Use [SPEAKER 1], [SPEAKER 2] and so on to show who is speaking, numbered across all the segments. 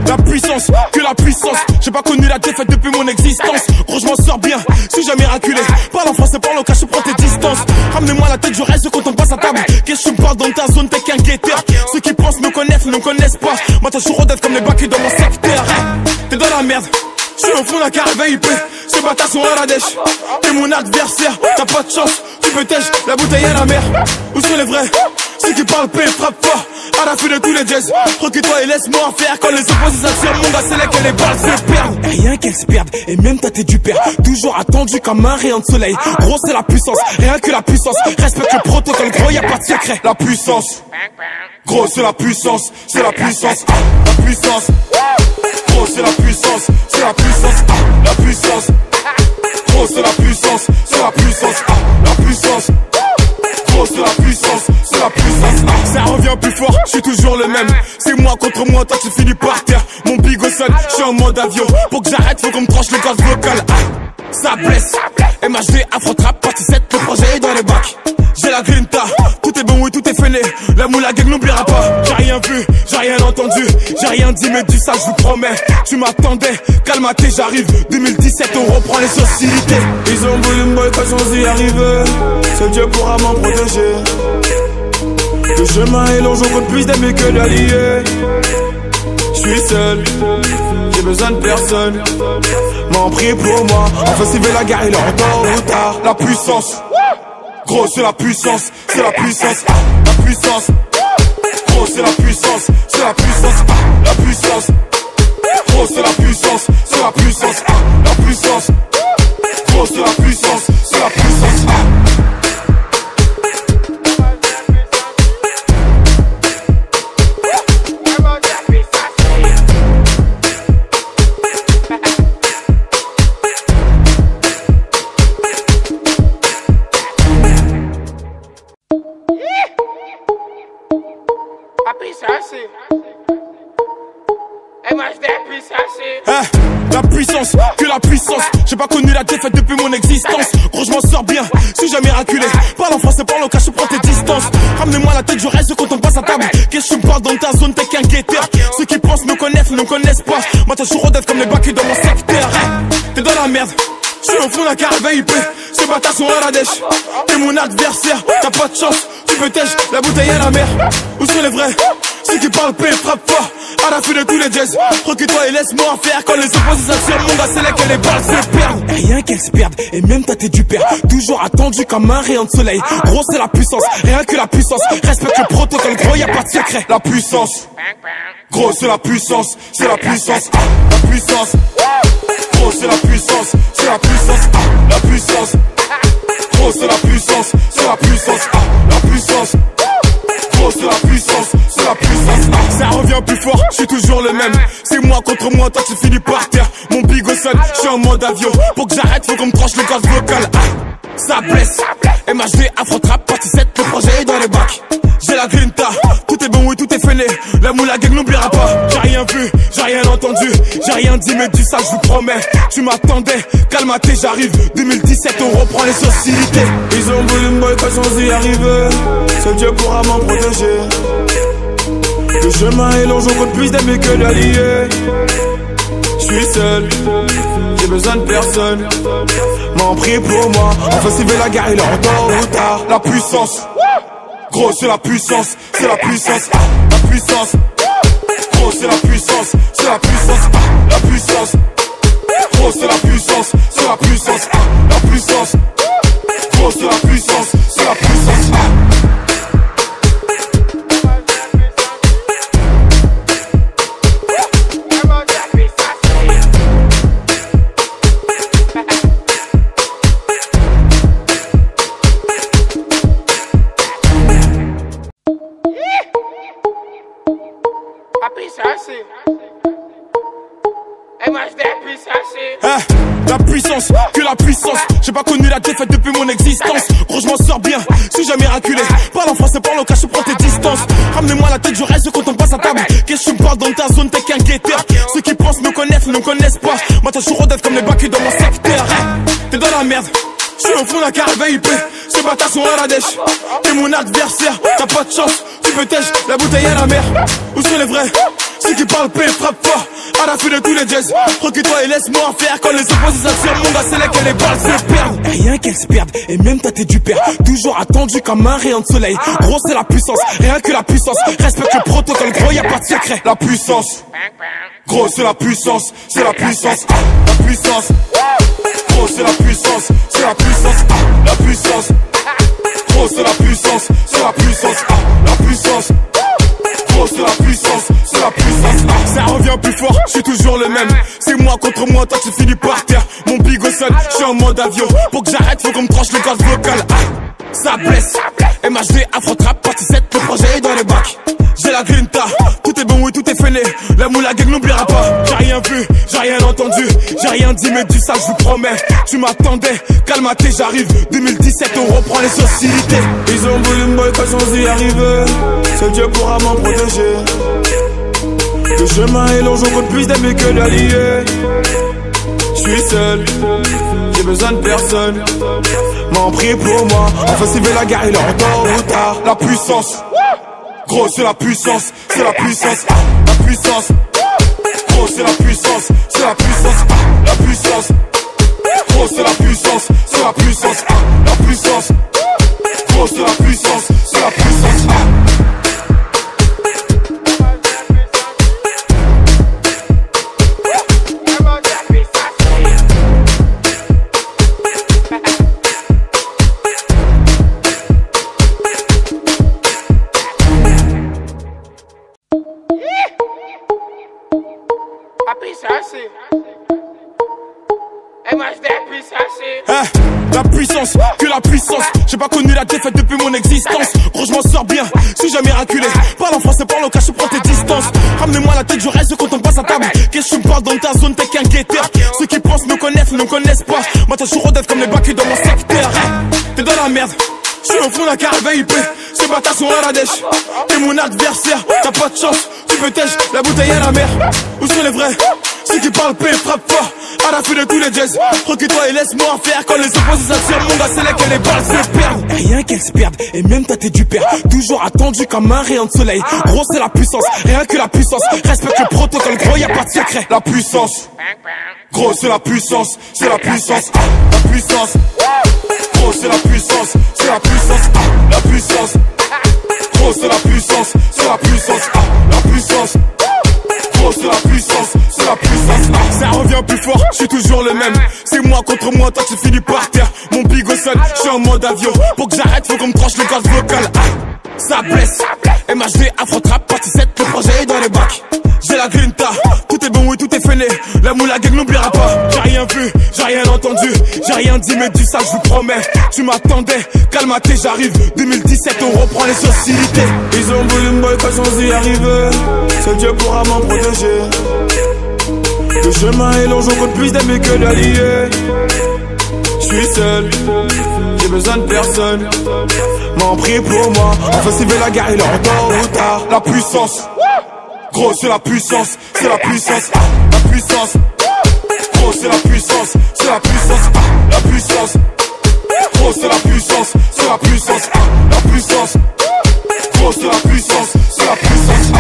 [SPEAKER 1] La puissance, que la puissance. J'ai pas connu la défaite depuis mon existence. Gros, je m'en sors bien, suis jamais raculé. Parle en français, parle au cas, je prends tes distances. Ramenez-moi la tête, je reste quand on passe à table. Qu'est-ce que tu me parles dans ta zone, t'es qu'un guetteur. Ceux qui pensent me connaissent, ne me connaissent pas. Moi, t'as toujours rodette comme les bacs dans mon secteur. T'es dans la merde, je suis au fond d'un carré VIP. Ces bâtards sont à la dèche. T'es mon adversaire, t'as pas de chance. Tu peux tèche, la bouteille à la mer. Où sont les vrais? Ceux qui parlent paix, frappe fort. À la fin de tous les jazz, recule-toi et laisse-moi faire. Quand les opposés s'attirent, mon gars, c'est là que les balles se perdent. Rien qu'elles se perdent, et même ta tête du père. Toujours attendu comme un rayon de soleil. Gros, c'est la puissance, rien que la puissance. Respecte le protocole, gros, y'a pas de secret. La puissance, gros, c'est la puissance, c'est la puissance. La puissance, gros, c'est la puissance, c'est la puissance. La puissance, gros, c'est la puissance, c'est la puissance. La puissance. C'est la puissance, c'est la puissance. Ça revient plus fort, je suis toujours le même. C'est moi contre moi, toi tu finis par terre. Mon bigot sonne, je suis en mode avion. Pour que j'arrête, faut qu'on me tranche le gaz vocal. Ça blesse, MHD, Afro-Trap, partie 7, le projet est dans les bacs. J'ai la grinta, tout est bon, oui, tout est fainé. La moula gang n'oubliera pas. J'ai rien vu, j'ai rien entendu, j'ai rien dit, mais dis ça, je vous promets. Tu m'attendais, calme-toi, j'arrive. 2017, on reprend les hostilités.
[SPEAKER 2] Ils ont voulu me boycotter sans y arriver. Seul Dieu pourra m'en protéger. Le chemin est long, j'en compte plus d'amis que d'alliés. Je suis seul, j'ai besoin de personne. M'en prie pour moi, enfin s'il veut la guerre, il est en tôt ou tard.
[SPEAKER 1] La puissance, gros c'est la puissance, c'est la puissance. La puissance, gros c'est la puissance, c'est la puissance. La puissance, gros c'est la puissance, c'est la puissance. La puissance, gros c'est la puissance, c'est la puissance. La puissance, que la puissance. J'ai pas connu la défaite depuis mon existence. Gros, je m'en sors bien, suis jamais raculé. Parle en français, parle au cas, je prends tes distances. Ramenez-moi la tête, je reste quand on passe à table. Qu'est-ce que tu me parles dans ta zone, t'es qu'un guetteur. Ceux qui pensent me connaissent, ne me connaissent pas. Moi, t'as toujours rodette comme les bacs dans mon secteur. T'es dans la merde, je suis au fond d'un carré VIP. Ces bâtards sont à la dèche. T'es mon adversaire, t'as pas de chance. Tu peux tèche, la bouteille à la mer. Où sont les vrais? Ceux qui parlent paix, frappe fort. À la fin de tous les jazz, recule-toi et laisse-moi faire. Quand les opposés s'attirent, mon gars, c'est là que les balles se perdent. Rien qu'elles se perdent, et même ta tête du père. Toujours attendu comme un rayon de soleil. Gros, c'est la puissance, rien que la puissance. Respecte le protocole, gros, y'a pas de secret. La puissance, gros, c'est la puissance, c'est la puissance. La puissance, gros, c'est la puissance, c'est la puissance. La puissance, gros, c'est la puissance, c'est la puissance. La puissance, gros, c'est la puissance, c'est la puissance. Ça revient plus fort, je suis toujours le même. C'est moi contre moi, toi tu finis par terre. Mon bigot sonne, je suis en mode avion. Pour que j'arrête, faut qu'on me tranche le gaz vocal. Ça blesse, MHD, Afro-Trap, partie 7, le projet est dans les bacs. J'ai la grinta, tout est bon, oui, tout est fainé. La moula gang n'oubliera pas. J'ai rien vu, j'ai rien entendu, j'ai rien dit, mais dis ça, je vous promets. Tu m'attendais, calme-toi, j'arrive. 2017, on reprend les hostilités.
[SPEAKER 2] Ils ont voulu me boycotter sans y arriver. Seul Dieu pourra m'en protéger. Le chemin est long, j'en compte plus d'amis que d'alliés. Je suis seul, j'ai besoin de personne. M'en prie pour moi, enfin s'il veut la guerre, il est en tôt ou tard.
[SPEAKER 1] La puissance, gros c'est la puissance, c'est la puissance. La puissance, gros c'est la puissance, c'est la puissance. La puissance, gros c'est la puissance, c'est la puissance. La puissance, gros c'est la puissance, c'est la puissance. La puissance, que la puissance. J'ai pas connu la défaite depuis mon existence. Gros, je m'en sors bien, suis jamais raculé. Parle en français, parle au cas, je prends tes distances. Ramenez-moi la tête, je reste quand on passe à table. Qu'est-ce que tu me parles dans ta zone, t'es qu'un guetteur. Ceux qui pensent me connaissent, ne me connaissent pas. Moi, t'as toujours rodette comme les bacs dans mon secteur. T'es dans la merde, J'suis au fond d'un carré VIP, ces bâtards sont à la dèche. T'es mon adversaire, t'as pas de chance. Tu peux tèche, la bouteille à la mer. Où sont les vrais? Ceux qui parlent paix, frappe fort. À la fin de tous les jazz, recule-toi et laisse-moi faire. Quand les opposés s'attirent, mon gars, c'est là que les balles se perdent. Rien qu'elles se perdent, et même ta tête du père. Toujours attendu comme un rayon de soleil. Gros, c'est la puissance, rien que la puissance. Respecte le protocole, gros, y'a pas de secret. La puissance, gros, c'est la puissance, c'est la puissance. La puissance, gros, c'est la puissance, c'est la puissance. La puissance, gros, c'est la puissance, c'est la puissance. La puissance. C'est la puissance, c'est la puissance. Ça revient plus fort, je suis toujours le même. C'est moi contre moi, toi tu finis par terre. Mon bigot sonne, je suis en mode avion. Pour que j'arrête, faut qu'on me tranche le gaz vocal. Ça blesse, MHD, Afro-Trap, partie 7, le projet est dans les bacs. J'ai la grinta, tout est bon, oui, tout est fainé. La moule à gang n'oubliera pas. J'ai rien vu, j'ai rien entendu, j'ai rien dit, mais du ça, je vous promets. Tu m'attendais, calme-toi, j'arrive. 2017, on reprend les hostilités.
[SPEAKER 2] Ils ont voulu me boycotter sans y arriver. Seul Dieu pourra m'en protéger. Le chemin est long, j'en compte plus d'amis que d'alliés. J'suis seul, j'ai besoin de personne. M'en prie pour moi, enfin s'il veut la guerre, il est en tort ou tard. La puissance, gros c'est la puissance, c'est la puissance. La puissance, gros c'est la puissance, c'est la puissance. La puissance, gros c'est la puissance, c'est la puissance. La puissance, gros c'est la puissance, c'est la puissance.
[SPEAKER 1] La puissance, que la puissance. J'ai pas connu la défaite depuis mon existence. Gros, je m'en sors bien, suis jamais reculé. Parle en français, parle au cas, je prends tes distances. Ramenez-moi la tête, je reste quand on passe à table. Qu'est-ce que tu me parles dans ta zone, t'es qu'un guetteur. Ceux qui pensent me connaissent, ne me connaissent pas. Moi, t'as toujours rodette comme les bacs dans mon secteur. T'es dans la merde, je suis au fond d'un carré VIP. Ces bâtards sont à la dèche. T'es mon adversaire, t'as pas de chance. Tu peux tèche, la bouteille à la mer. Où sont les vrais? Ceux qui parlent paix, frappe fort. À la fin de tous les jazz, recule-toi et laisse-moi faire. Quand les opposés s'attirent, mon gars, c'est là que les balles se perdent. Rien qu'elles se perdent, et même ta tête du père. Toujours attendu comme un rayon de soleil. Gros, c'est la puissance, rien que la puissance. Respecte le protocole, gros, y'a pas de secret. La puissance, gros, c'est la puissance, c'est la puissance. La puissance, gros, c'est la puissance, c'est la puissance. La puissance, gros, c'est la puissance, c'est la puissance. La puissance, gros, c'est la puissance, c'est la puissance. Ça revient plus fort, je suis toujours le même. C'est moi contre moi, toi tu finis par terre. Mon bigot sonne, je suis en mode avion. Pour que j'arrête, faut qu'on me tranche le gaz vocal. Ça blesse, MHD, Afro-Trap, partie 7, le projet est dans les bacs. J'ai la grinta, tout est bon, oui, tout est fainé. La moule à gang n'oubliera pas. J'ai rien vu, j'ai rien entendu, j'ai rien dit, mais du ça, je vous promets. Tu m'attendais, calme-toi, j'arrive. 2017, on reprend les hostilités.
[SPEAKER 2] Ils ont voulu me boycotter sans y arriver. Seul Dieu pourra m'en protéger. Le chemin est long, j'en compte plus d'amis que d'alliés. J'suis seul, j'ai besoin de personne. M'en prie pour moi, enfin s'il veut la guerre, il est en tort ou tard. La puissance, gros c'est la puissance, c'est la puissance. La puissance, gros c'est la puissance, c'est la puissance. La puissance, gros c'est la puissance, c'est la puissance. La puissance, gros c'est la puissance, c'est la puissance.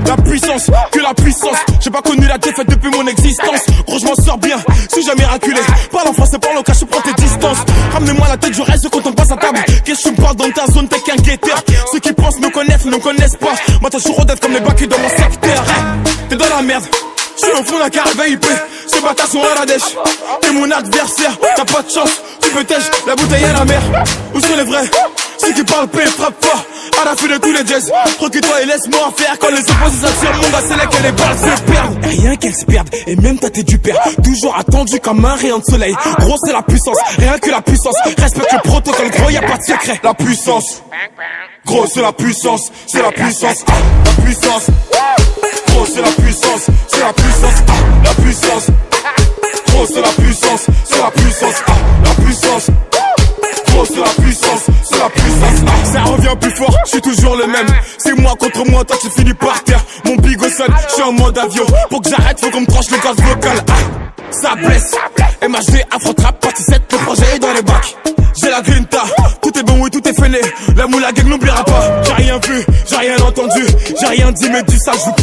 [SPEAKER 1] La puissance, que la puissance. J'ai pas connu la défaite depuis mon existence. Gros, je m'en sors bien, suis jamais reculé. Parle en français, parle au cas, je prends tes distances. Ramenez-moi la tête, je reste quand on passe à table. Qu'est-ce que tu me parles dans ta zone, t'es qu'un guetteur. Ceux qui pensent me connaissent, ne me connaissent pas. Moi, t'as toujours rodette comme les bacs dans mon secteur. T'es dans la merde, je suis au fond d'un carré VIP. Ces bâtards sont à la dèche. T'es mon adversaire, t'as pas de chance. Tu peux tèche, la bouteille à la mer. Où sont les vrais? Ceux qui parlent paix, frappe fort. À la fin de tous les jazz, recule-toi et laisse-moi faire. Quand les opposés s'attirent, mon gars, c'est là que les balles se perdent. Rien qu'elles se perdent, et même ta tête du père. Toujours attendu comme un rayon de soleil. Gros, c'est la puissance, rien que la puissance. Respecte le protocole, gros, y'a pas de secret. La puissance, gros, c'est la puissance, c'est la puissance. La puissance, gros, c'est la puissance, c'est la puissance. La puissance, gros, c'est la puissance, c'est la puissance. La puissance. C'est la puissance, c'est la puissance. Ça revient plus fort, je suis toujours le même. C'est moi contre moi, toi tu finis par terre. Mon bigot sonne, je suis en mode avion. Pour que j'arrête, faut qu'on me tranche le gaz vocal. Ça blesse, MHD, Afro-Trap, partie 7, le projet est dans les bacs. J'ai la grinta, tout est bon, oui, tout est fêlé. La moula gang n'oubliera pas. J'ai rien vu, j'ai rien entendu, j'ai rien dit, mais du sale, je vous